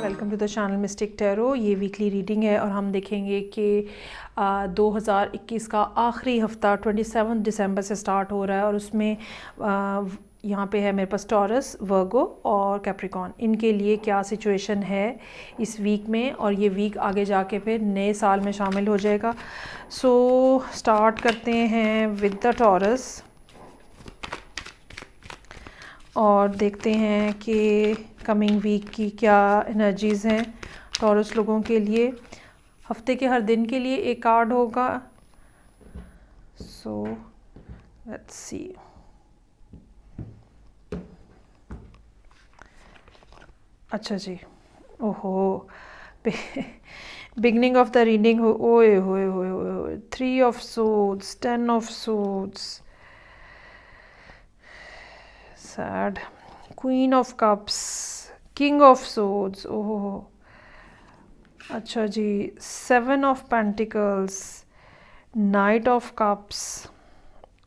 Welcome to the channel mystic tarot. ये weekly reading है और हम देखेंगे कि 2021 का आखिरी हफ्ता 27 दिसंबर से स्टार्ट हो रहा है और उसमें यहाँ पे है मेरे पास टॉरस, वर्गो और कैप्रिकॉर्न। इनके लिए क्या सिचुएशन है इस वीक में और ये वीक आगे जाके फिर नए साल में शामिल हो जाएगा। सो स्टार्ट करते हैं विद द टॉरस और देखते हैं कि कमिंग वीक की क्या एनर्जीज़ हैं टॉरस लोगों के लिए। हफ्ते के हर दिन के लिए एक कार्ड होगा। So let's see. अच्छा जी, ओहो, बिगनिंग ऑफ द रीडिंग ओए होए होए होए, 3 of swords, 10 of swords, sad, queen of cups, king of swords, ओहो, अच्छा जी, 7 of pentacles, night of cups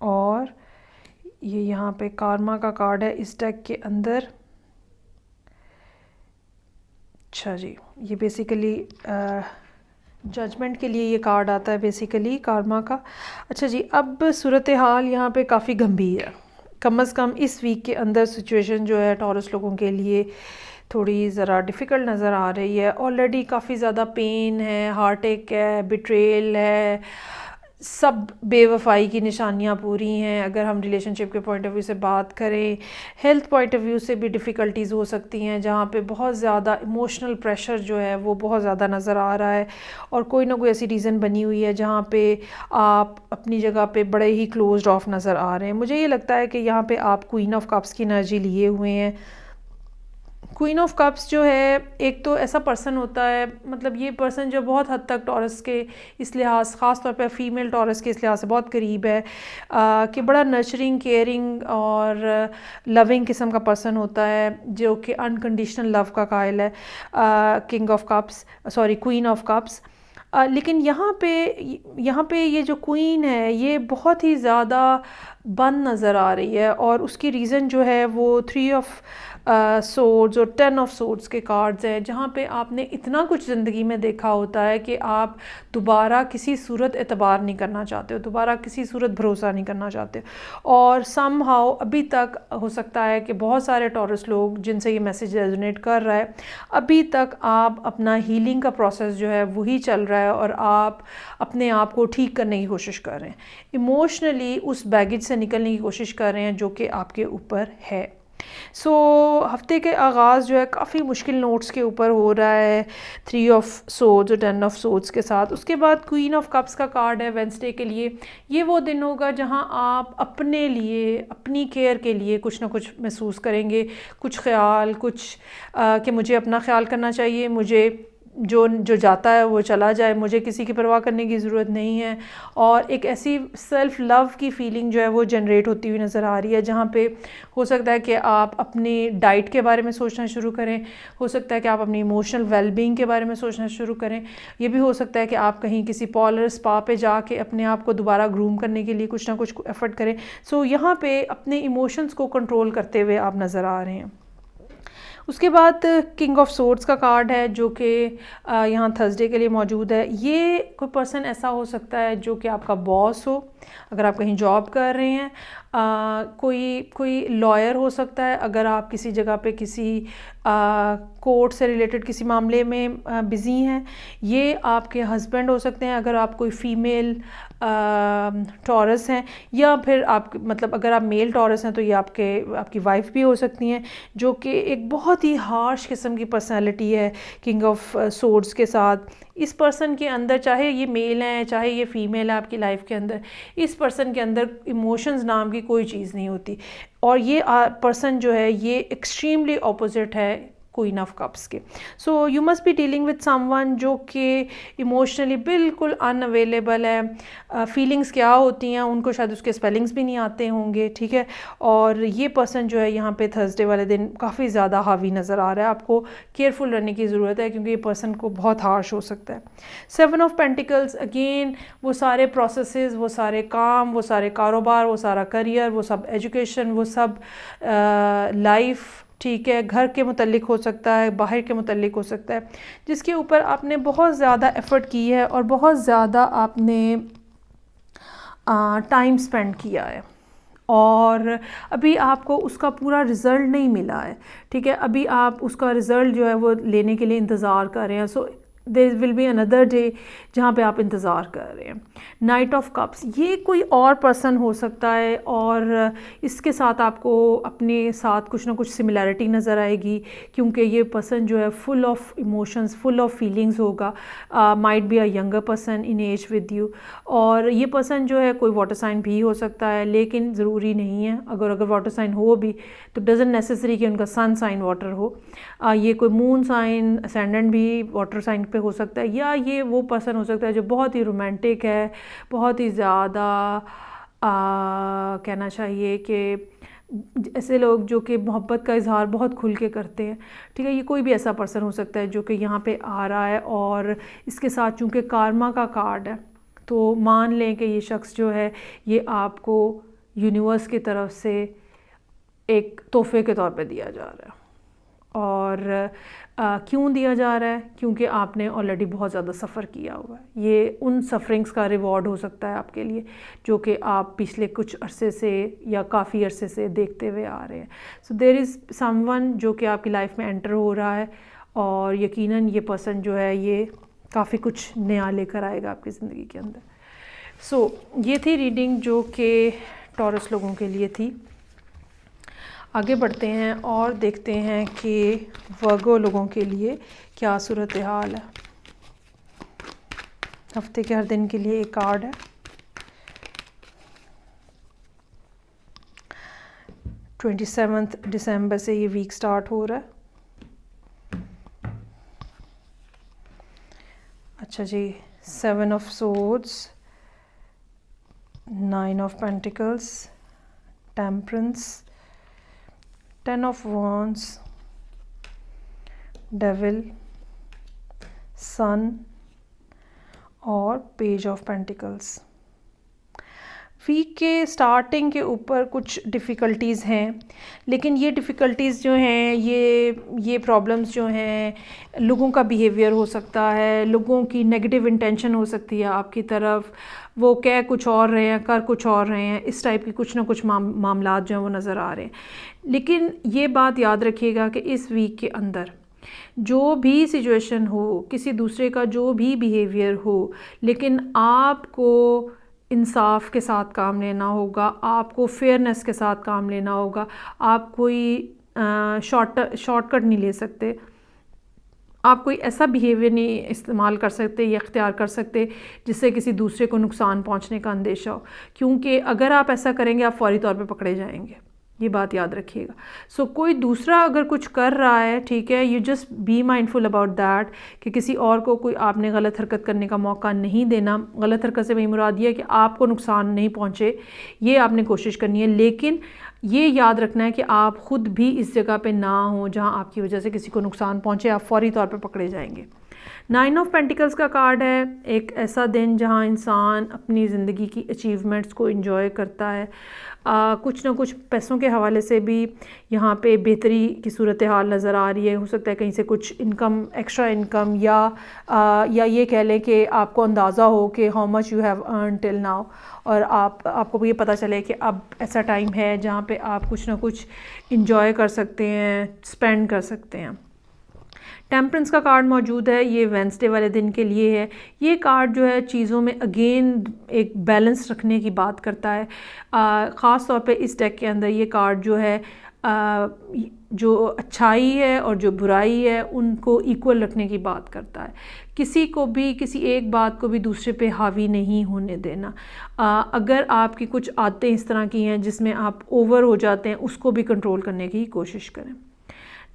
और ये यहाँ पे कार्मा का कार्ड है इस डेक के अंदर। अच्छा जी, ये बेसिकली जजमेंट के लिए ये कार्ड आता है बेसिकली कार्मा का। अच्छा जी, अब सूरत हाल यहाँ पे काफ़ी गंभीर है। कम से कम इस वीक के अंदर सिचुएशन जो है टॉरस लोगों के लिए थोड़ी ज़रा डिफ़िकल्ट नज़र आ रही है। ऑलरेडी काफ़ी ज़्यादा पेन है, हार्ट अटैक है, बिट्रेल है, सब बेवफाई की निशानियां पूरी हैं। अगर हम रिलेशनशिप के पॉइंट ऑफ व्यू से बात करें, हेल्थ पॉइंट ऑफ व्यू से भी डिफ़िकल्टीज़ हो सकती हैं जहाँ पे बहुत ज़्यादा इमोशनल प्रेशर जो है वो बहुत ज़्यादा नज़र आ रहा है और कोई ना कोई ऐसी रीज़न बनी हुई है जहाँ पे आप अपनी जगह पे बड़े ही क्लोज्ड ऑफ नज़र आ रहे हैं। मुझे ये लगता है कि यहाँ पे आप क्वीन ऑफ कप्स की एनर्जी लिए हुए हैं। क्वीन ऑफ कप्स जो है एक तो ऐसा पर्सन होता है, मतलब ये पर्सन जो बहुत हद तक टॉरस के इस लिहाज, ख़ास तौर पे फीमेल टॉरस के इस लिहाज से बहुत करीब है कि बड़ा नर्चरिंग, केयरिंग और लविंग किस्म का पर्सन होता है जो कि अनकंडीशनल लव का कायल है। King of cups, sorry, queen of cups. लेकिन यहाँ पे ये जो क्वीन है ये बहुत ही ज़्यादा बंद नज़र आ रही है और उसकी रीज़न जो है वो 3 ऑफ सोर्ड्स और 10 ऑफ सोर्ड्स के कार्ड्स हैं जहाँ पे आपने इतना कुछ ज़िंदगी में देखा होता है कि आप दोबारा किसी सूरत एतबार नहीं करना चाहते हो, दोबारा किसी सूरत भरोसा नहीं करना चाहते और समहाउ अभी तक हो सकता है कि बहुत सारे टॉरस लोग जिनसे ये मैसेज रेजोनेट कर रहा है, अभी तक आप अपना हीलिंग का प्रोसेस जो है वही चल रहा है और आप अपने आप को ठीक करने की कोशिश कर रहे हैं, इमोशनली उस बैगेज से निकलने की कोशिश कर रहे हैं जो कि आपके ऊपर है। सो हफ्ते के आगाज़ जो है काफ़ी मुश्किल नोट्स के ऊपर हो रहा है 3 ऑफ सोर्ड्स और 10 ऑफ सोर्ड्स के साथ। उसके बाद क्वीन ऑफ कप्स का कार्ड है वेंसडे के लिए। ये वो दिन होगा जहां आप अपने लिए, अपनी केयर के लिए कुछ ना कुछ महसूस करेंगे, कुछ ख्याल, कुछ कि मुझे अपना ख्याल करना चाहिए, मुझे जो जाता है वो चला जाए, मुझे किसी की परवाह करने की ज़रूरत नहीं है और एक ऐसी सेल्फ़ लव की फ़ीलिंग जो है वो जनरेट होती हुई नज़र आ रही है जहाँ पे हो सकता है कि आप अपनी डाइट के बारे में सोचना शुरू करें, हो सकता है कि आप अपनी इमोशनल वेलबींग के बारे में सोचना शुरू करें, ये भी हो सकता है कि आप कहीं किसी पॉलर स्पा पे जाके अपने आप को दोबारा ग्रूम करने के लिए कुछ ना कुछ एफ़र्ट करें। सो यहाँ पे अपने इमोशंस को कंट्रोल करते हुए आप नज़र आ रहे हैं। उसके बाद किंग ऑफ सोर्ड्स का कार्ड है जो कि यहाँ थर्सडे के लिए मौजूद है। ये कोई पर्सन ऐसा हो सकता है जो कि आपका बॉस हो, अगर आप कहीं जॉब कर रहे हैं, कोई लॉयर हो सकता है अगर आप किसी जगह पे किसी कोर्ट से रिलेटेड किसी मामले में बिज़ी हैं, ये आपके हस्बैंड हो सकते हैं अगर आप कोई फ़ीमेल टॉरस हैं, या फिर आप मतलब अगर आप मेल टॉरस हैं तो ये आपकी वाइफ भी हो सकती हैं जो कि एक बहुत ही हार्श किस्म की पर्सनैलिटी है किंग ऑफ सोर्ड्स के साथ। इस पर्सन के अंदर, चाहे ये मेल हैं चाहे ये फ़ीमेल है आपकी लाइफ के अंदर, इस पर्सन के अंदर इमोशंस नाम की कोई चीज़ नहीं होती और ये पर्सन जो है ये एक्सट्रीमली ऑपोजिट है क्वीन ऑफ कप्स के। So you must be dealing with someone जो कि इमोशनली बिल्कुल अनअवेलेबल है। फीलिंग्स क्या होती हैं उनको शायद उसके स्पेलिंग्स भी नहीं आते होंगे, ठीक है। और ये पर्सन जो है यहाँ पे थर्सडे वाले दिन काफ़ी ज़्यादा हावी नज़र आ रहा है। आपको केयरफुल रहने की ज़रूरत है क्योंकि ये पर्सन को बहुत हार्श हो सकता है। 7 ऑफ पेंटिकल्स, अगेन वो सारे प्रोसेसेस, वो सारे काम, वो सारे कारोबार, वो सारा करियर, वो सब एजुकेशन, वो सब लाइफ ठीक है, घर के मुतल्लिक हो सकता है, बाहर के मुतल्लिक हो सकता है, जिसके ऊपर आपने बहुत ज़्यादा एफ़र्ट की है और बहुत ज़्यादा आपने टाइम स्पेंड किया है और अभी आपको उसका पूरा रिज़ल्ट नहीं मिला है। ठीक है, अभी आप उसका रिज़ल्ट जो है वो लेने के लिए इंतज़ार कर रहे हैं। So there will be another day जहाँ पे आप इंतज़ार कर रहे हैं। नाइट ऑफ कप्स, ये कोई और पर्सन हो सकता है और इसके साथ आपको अपने साथ कुछ ना कुछ सिमिलैरिटी नज़र आएगी, क्योंकि ये पर्सन जो है full of emotions, full of feelings होगा। Might be a younger person in age with you, और ये पर्सन जो है कोई वाटर साइन भी हो सकता है, लेकिन ज़रूरी नहीं है। अगर वाटर साइन हो भी तो डजंट नेसेसरी कि उनका सन साइन वाटर हो। ये कोई मून साइन असेंडेंट भी वाटर साइन पे हो सकता है, या ये वो पर्सन हो सकता है जो बहुत ही रोमांटिक है, बहुत ही ज़्यादा कहना चाहिए कि ऐसे लोग जो कि मोहब्बत का इजहार बहुत खुल के करते हैं। ठीक है, ये कोई भी ऐसा पर्सन हो सकता है जो कि यहाँ पे आ रहा है, और इसके साथ चूँकि कारमा का कार्ड है तो मान लें कि ये शख्स जो है ये आपको यूनिवर्स की तरफ से एक तोहफे के तौर पे दिया जा रहा है। और क्यों दिया जा रहा है? क्योंकि आपने ऑलरेडी बहुत ज़्यादा सफ़र किया हुआ है। ये उन सफ़रिंग्स का रिवॉर्ड हो सकता है आपके लिए, जो कि आप पिछले कुछ अरसे से या काफ़ी अरसे से देखते हुए आ रहे हैं। सो देयर इज़ समवन जो कि आपकी लाइफ में एंटर हो रहा है, और यकीनन ये पर्सन जो है ये काफ़ी कुछ नया लेकर आएगा आपकी ज़िंदगी के अंदर। सो ये थी रीडिंग जो कि टॉरस लोगों के लिए थी। आगे बढ़ते हैं और देखते हैं कि वर्गो लोगों के लिए क्या सूरत हाल है। हफ्ते के हर दिन के लिए एक कार्ड है। 27 दिसंबर से ये वीक स्टार्ट हो रहा है। अच्छा जी, 7 of swords, 9 of pentacles, temperance, 10 of wands, devil, sun और पेज ऑफ पेंटिकल्स। वीक के स्टार्टिंग के ऊपर कुछ डिफ़िकल्टीज़ हैं, लेकिन ये डिफ़िकल्टीज़ जो हैं ये प्रॉब्लम्स जो हैं, लोगों का बिहेवियर हो सकता है, लोगों की नेगेटिव इंटेंशन हो सकती है आपकी तरफ, वो कह कुछ और रहे हैं कर कुछ और रहे हैं, इस टाइप की कुछ ना कुछ मामलात जो हैं वो नज़र आ रहे हैं। लेकिन ये बात याद रखिएगा कि इस वीक के अंदर जो भी सिचुएशन हो, किसी दूसरे का जो भी बिहेवियर हो, लेकिन आपको इंसाफ के साथ काम लेना होगा, आपको फेयरनेस के साथ काम लेना होगा। आप कोई शॉर्टकट नहीं ले सकते, आप कोई ऐसा बिहेवियर नहीं इस्तेमाल कर सकते या इख्तियार कर सकते जिससे किसी दूसरे को नुकसान पहुंचने का अंदेशा हो, क्योंकि अगर आप ऐसा करेंगे आप फौरी तौर पे पकड़े जाएंगे। ये बात याद रखिएगा। सो कोई दूसरा अगर कुछ कर रहा है, ठीक है, you just be mindful about that कि किसी और को कोई आपने गलत हरकत करने का मौका नहीं देना। गलत हरकत से मेरी मुराद ये है कि आपको नुकसान नहीं पहुंचे, ये आपने कोशिश करनी है। लेकिन ये याद रखना है कि आप ख़ुद भी इस जगह पे ना हो जहां आपकी वजह से किसी को नुकसान पहुंचे, आप फौरी तौर पे पकड़े जाएंगे। 9 ऑफ पेंटिकल्स का कार्ड है, एक ऐसा दिन जहां इंसान अपनी ज़िंदगी की अचीवमेंट्स को एंजॉय करता है। कुछ ना कुछ पैसों के हवाले से भी यहाँ पे बेहतरी की सूरत हाल नज़र आ रही है। हो सकता है कहीं से कुछ इनकम, एक्स्ट्रा इनकम, या ये कह लें कि आपको अंदाज़ा हो कि how much you have earn till now, और आपको ये पता चले कि अब ऐसा टाइम है जहाँ पे आप कुछ ना कुछ इंजॉय कर सकते हैं, स्पेंड कर सकते हैं। टेम्परेंस का कार्ड मौजूद है, ये वेंसडे वाले दिन के लिए है। ये कार्ड जो है चीज़ों में अगेन एक बैलेंस रखने की बात करता है। ख़ास तौर पे इस डेक के अंदर ये कार्ड जो है जो अच्छाई है और जो बुराई है उनको इक्वल रखने की बात करता है। किसी को भी, किसी एक बात को भी दूसरे पे हावी नहीं होने देना। अगर आपकी कुछ आदतें इस तरह की हैं जिसमें आप ओवर हो जाते हैं, उसको भी कंट्रोल करने की कोशिश करें।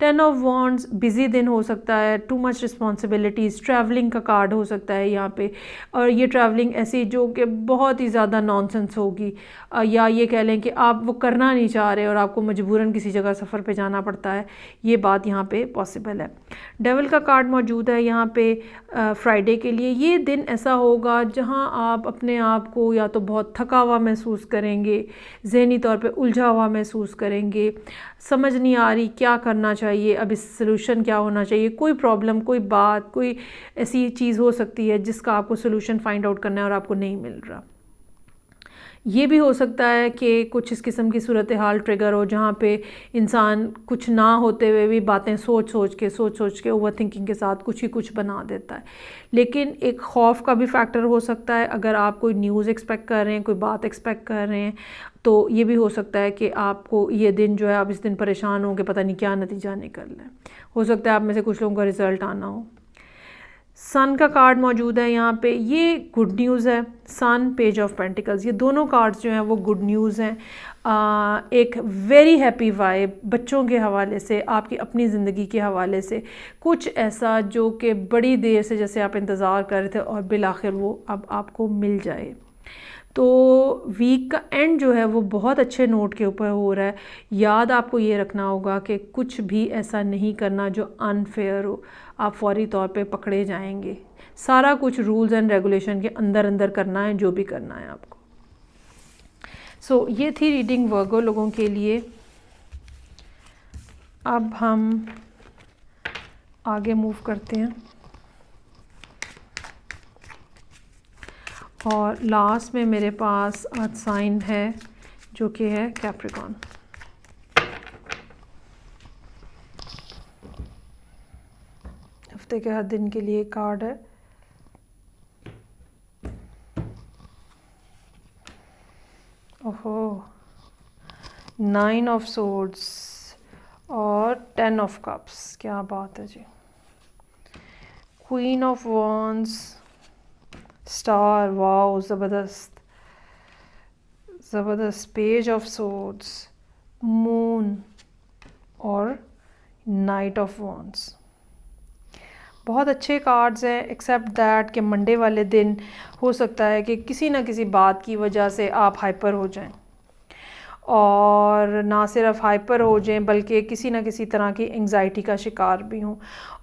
10 ऑफ वॉन्ड्स बिजी दिन हो सकता है, टू मच रिस्पॉन्सिबिलिटीज़, ट्रैवलिंग का कार्ड हो सकता है यहाँ पे, और ये ट्रैवलिंग ऐसी जो कि बहुत ही ज़्यादा नॉनसेंस होगी, या ये कह लें कि आप वो करना नहीं चाह रहे और आपको मजबूरन किसी जगह सफ़र पे जाना पड़ता है, ये बात यहाँ पे पॉसिबल है। डेविल का कार्ड मौजूद है यहाँ पे फ्राइडे के लिए। ये दिन ऐसा होगा जहाँ आप अपने आप को या तो बहुत थका हुआ महसूस करेंगे, ज़हनी तौर पे उलझा हुआ महसूस करेंगे, समझ नहीं आ रही क्या करना चाहिए, अब इस सलूशन क्या होना चाहिए, कोई प्रॉब्लम, कोई बात, कोई ऐसी चीज़ हो सकती है जिसका आपको सलूशन फाइंड आउट करना है और आपको नहीं मिल रहा। ये भी हो सकता है कि कुछ इस किस्म की सूरत हाल ट्रिगर हो जहाँ पे इंसान कुछ ना होते हुए भी बातें सोच सोच के ओवर थिंकिंग के साथ कुछ ही कुछ बना देता है। लेकिन एक खौफ का भी फैक्टर हो सकता है, अगर आप कोई न्यूज़ एक्सपेक्ट कर रहे हैं, कोई बात एक्सपेक्ट कर रहे हैं, तो ये भी हो सकता है कि आपको ये दिन जो है, आप इस दिन परेशान हो कि पता नहीं क्या नतीजा निकल रहा है। हो सकता है आप में से कुछ लोगों का रिज़ल्ट आना हो। सन का कार्ड मौजूद है यहाँ पे, ये गुड न्यूज़ है। सन, पेज ऑफ पेंटिकल्स, ये दोनों कार्ड्स जो हैं वो गुड न्यूज़ हैं। एक वेरी हैप्पी वाइब बच्चों के हवाले से, आपकी अपनी ज़िंदगी के हवाले से, कुछ ऐसा जो कि बड़ी देर से जैसे आप इंतज़ार कर रहे थे और बिल आखिर वो अब आपको मिल जाए। तो वीक का एंड जो है वो बहुत अच्छे नोट के ऊपर हो रहा है। याद आपको ये रखना होगा कि कुछ भी ऐसा नहीं करना जो अनफेयर हो, आप फौरी तौर पे पकड़े जाएंगे। सारा कुछ रूल्स एंड रेगुलेशन के अंदर अंदर करना है, जो भी करना है आपको। सो ये थी रीडिंग वर्गो लोगों के लिए। अब हम आगे मूव करते हैं और लास्ट में मेरे पास आज साइन है जो कि है कैप्रिकॉर्न। हफ्ते के हर दिन के लिए कार्ड है। ओहो, 9 ऑफ सोर्ड्स और 10 ऑफ कप्स, क्या बात है जी। Queen of wands, star, wow, ज़बरदस्त ज़बरदस्त। पेज ऑफ सोर्ड्स, मून और नाइट ऑफ वॉन्ड्स, बहुत अच्छे कार्ड्स हैं। एक्सेप्ट दैट कि मंडे वाले दिन हो सकता है कि किसी ना किसी बात की वजह से आप हाइपर हो जाएं, और ना सिर्फ हाइपर हो जाएं बल्कि किसी ना किसी तरह की एंग्जाइटी का शिकार भी हों,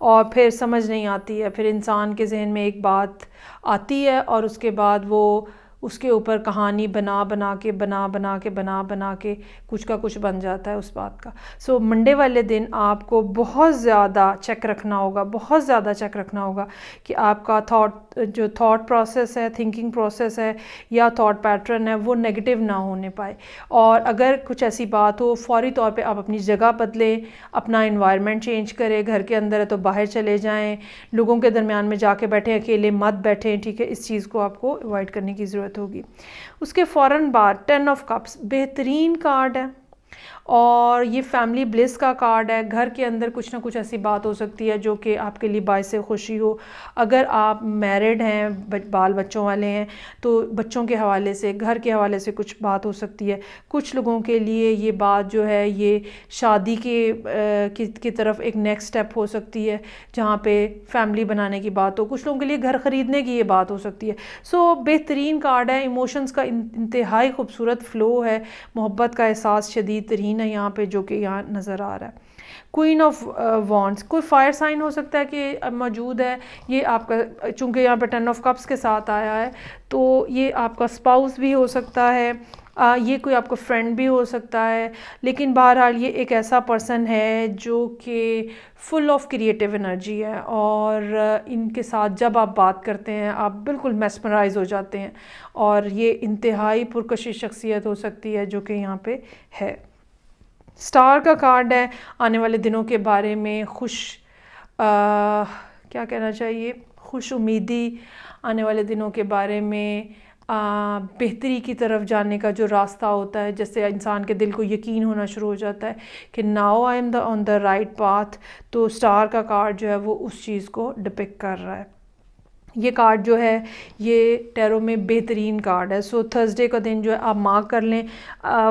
और फिर समझ नहीं आती है, फिर इंसान के जहन में एक बात आती है और उसके बाद वो उसके ऊपर कहानी बना बना के कुछ का कुछ बन जाता है उस बात का। सो मंडे वाले दिन आपको बहुत ज़्यादा चेक रखना होगा, बहुत ज़्यादा चेक रखना होगा कि आपका थॉट प्रोसेस है, थिंकिंग प्रोसेस है या थॉट पैटर्न है, वो नेगेटिव ना होने पाए। और अगर कुछ ऐसी बात हो, फौरी तौर पे आप अपनी जगह बदलें, अपना एनवायरनमेंट चेंज करें। घर के अंदर है तो बाहर चले जाएं, लोगों के दरमियान में जाके बैठें, अकेले मत बैठें, ठीक है। इस चीज़ को आपको अवॉइड करने की ज़रूरत होगी। उसके फ़ौरन बाद 10 ऑफ कप्स, बेहतरीन कार्ड है और ये फैमिली ब्लिस का कार्ड है। घर के अंदर कुछ ना कुछ ऐसी बात हो सकती है जो कि आपके लिए बायस खुशी हो। अगर आप मैरिड हैं, बाल बच्चों वाले हैं, तो बच्चों के हवाले से, घर के हवाले से कुछ बात हो सकती है। कुछ लोगों के लिए ये बात जो है ये शादी की तरफ एक नेक्स्ट स्टेप हो सकती है, जहाँ पे फैमिली बनाने की बात हो। कुछ लोगों के लिए घर ख़रीदने की ये बात हो सकती है। सो बेहतरीन कार्ड है, इमोशंस का इंतहाई खूबसूरत फ़्लो है, मोहब्बत का एहसास शदीद तरीन है यहाँ पे जो कि यहाँ नज़र आ रहा है। क्वीन ऑफ वॉन्ड्स, कोई फायर साइन हो सकता है कि मौजूद है। ये आपका, चूँकि यहाँ पे 10 ऑफ कप्स के साथ आया है, तो ये आपका स्पाउस भी हो सकता है, ये कोई आपका फ्रेंड भी हो सकता है। लेकिन बहरहाल ये एक ऐसा पर्सन है जो कि फुल ऑफ क्रिएटिव एनर्जी है, और इनके साथ जब आप बात करते हैं आप बिल्कुल मेस्मराइज हो जाते हैं, और ये इंतहाई पुरकशिश शख्सियत हो सकती है जो कि यहाँ पे है। स्टार का कार्ड है, आने वाले दिनों के बारे में क्या कहना चाहिए, खुश उम्मीदी, आने वाले दिनों के बारे में बेहतरी की तरफ जाने का जो रास्ता होता है, जैसे इंसान के दिल को यकीन होना शुरू हो जाता है कि now I am on the right path. तो स्टार का कार्ड जो है वो उस चीज़ को डिपिक्ट कर रहा है। ये कार्ड जो है ये टैरो में बेहतरीन कार्ड है। सो थर्सडे का दिन जो है आप मार्क कर लें,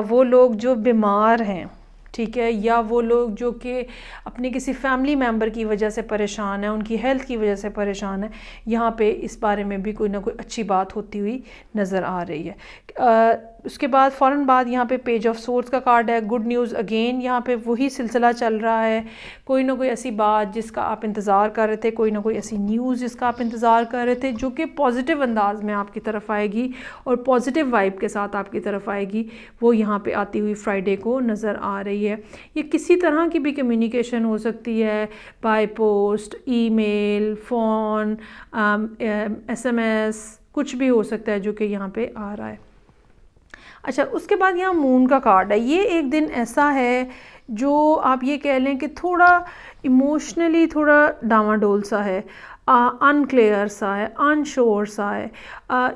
वो लोग जो बीमार हैं, ठीक है, या वो लोग जो कि अपने किसी फैमिली मेम्बर की वजह से परेशान है, उनकी हेल्थ की वजह से परेशान है, यहाँ पे इस बारे में भी कोई ना कोई अच्छी बात होती हुई नज़र आ रही है। उसके बाद फ़ौरन बाद यहाँ पे पेज ऑफ सोर्स का कार्ड है, गुड न्यूज़ अगेन, यहाँ पे वही सिलसिला चल रहा है, कोई ना कोई ऐसी बात जिसका आप इंतज़ार कर रहे थे, कोई ना कोई ऐसी न्यूज़ जिसका आप इंतज़ार कर रहे थे जो कि पॉजिटिव अंदाज में आपकी तरफ आएगी और पॉजिटिव वाइब के साथ आपकी तरफ आएगी, वो यहाँ पे आती हुई फ्राइडे को नज़र आ रही है। ये किसी तरह की भी कम्युनिकेशन हो सकती है, by post, email, phone, SMS, कुछ भी हो सकता है जो कि यहाँ पे आ रहा है। अच्छा, उसके बाद यहाँ मून का कार्ड है। ये एक दिन ऐसा है जो आप ये कह लें कि थोड़ा इमोशनली थोड़ा डामाडोल सा है, अनक्लियर सा है, अनश्योर सा है।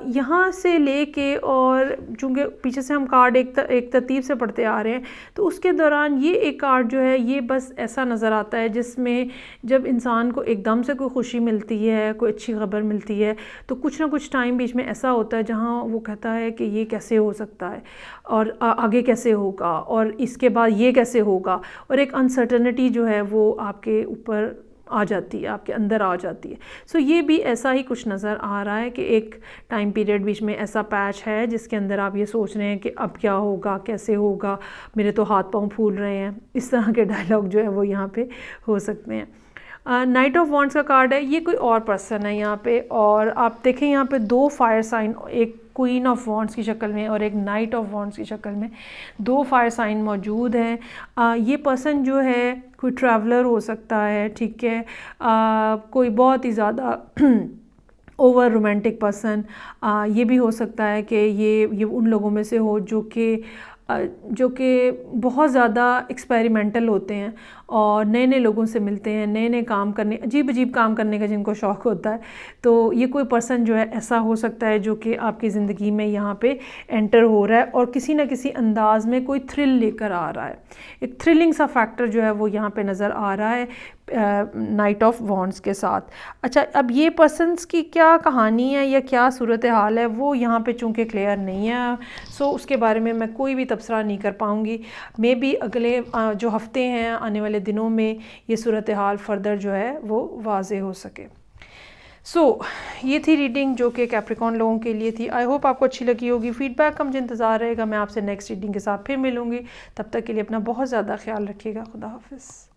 यहाँ से लेके और चूँकि पीछे से हम कार्ड एक तरतीब से पढ़ते आ रहे हैं, तो उसके दौरान ये एक कार्ड जो है ये बस ऐसा नज़र आता है जिसमें जब इंसान को एकदम से कोई खुशी मिलती है, कोई अच्छी खबर मिलती है, तो कुछ ना कुछ टाइम बीच में ऐसा होता है जहाँ वो कहता है कि ये कैसे हो सकता है और आगे कैसे होगा और इसके बाद ये कैसे होगा, और एक अनसर्टनिटी जो है वो आपके ऊपर आ जाती है, आपके अंदर आ जाती है। सो ये भी ऐसा ही कुछ नज़र आ रहा है कि एक टाइम पीरियड बीच में ऐसा पैच है जिसके अंदर आप ये सोच रहे हैं कि अब क्या होगा, कैसे होगा, मेरे तो हाथ पांव फूल रहे हैं, इस तरह के डायलॉग जो है वो यहाँ पे हो सकते हैं। नाइट ऑफ वॉन्ड्स का कार्ड है, ये कोई और पर्सन है यहाँ पे, और आप देखें यहाँ पे 2 फायर साइन, एक क्वीन ऑफ वॉन्ड्स की शक्ल में और एक नाइट ऑफ वॉन्ड्स की शक्ल में 2 फायर साइन मौजूद हैं। ये पर्सन जो है कोई ट्रैवलर हो सकता है, ठीक है, कोई बहुत ही ज़्यादा ओवर रोमांटिक पर्सन, ये भी हो सकता है कि ये उन लोगों में से हो जो कि बहुत ज़्यादा एक्सपेरिमेंटल होते हैं और नए नए लोगों से मिलते हैं, नए नए काम करने, अजीब अजीब काम करने का जिनको शौक़ होता है। तो ये कोई पर्सन जो है ऐसा हो सकता है जो कि आपकी ज़िंदगी में यहाँ पे एंटर हो रहा है और किसी न किसी अंदाज में कोई थ्रिल लेकर आ रहा है, एक थ्रिलिंग सा फैक्टर जो है वो यहाँ पे नज़र आ रहा है नाइट ऑफ वॉन्ड्स के साथ। अच्छा, अब ये पर्सन्स की क्या कहानी है या क्या सूरत हाल है वो यहाँ पे चूँकि क्लियर नहीं है, सो उसके बारे में मैं कोई भी तबसरा नहीं कर पाऊँगी। मे बी अगले जो हफ़्ते हैं, आने वाले दिनों में ये सूरत हाल फर्दर जो है वो वाज़े हो सके। ये थी रीडिंग जो कि कैप्रिकॉर्न लोगों के लिए थी। आई होप आपको अच्छी लगी होगी। फीडबैक का मुझे इंतज़ार रहेगा। मैं आपसे नेक्स्ट रीडिंग के साथ फिर मिलूँगी। तब तक के लिए अपना बहुत ज़्यादा ख्याल रखिएगा। खुदा हाफिज़।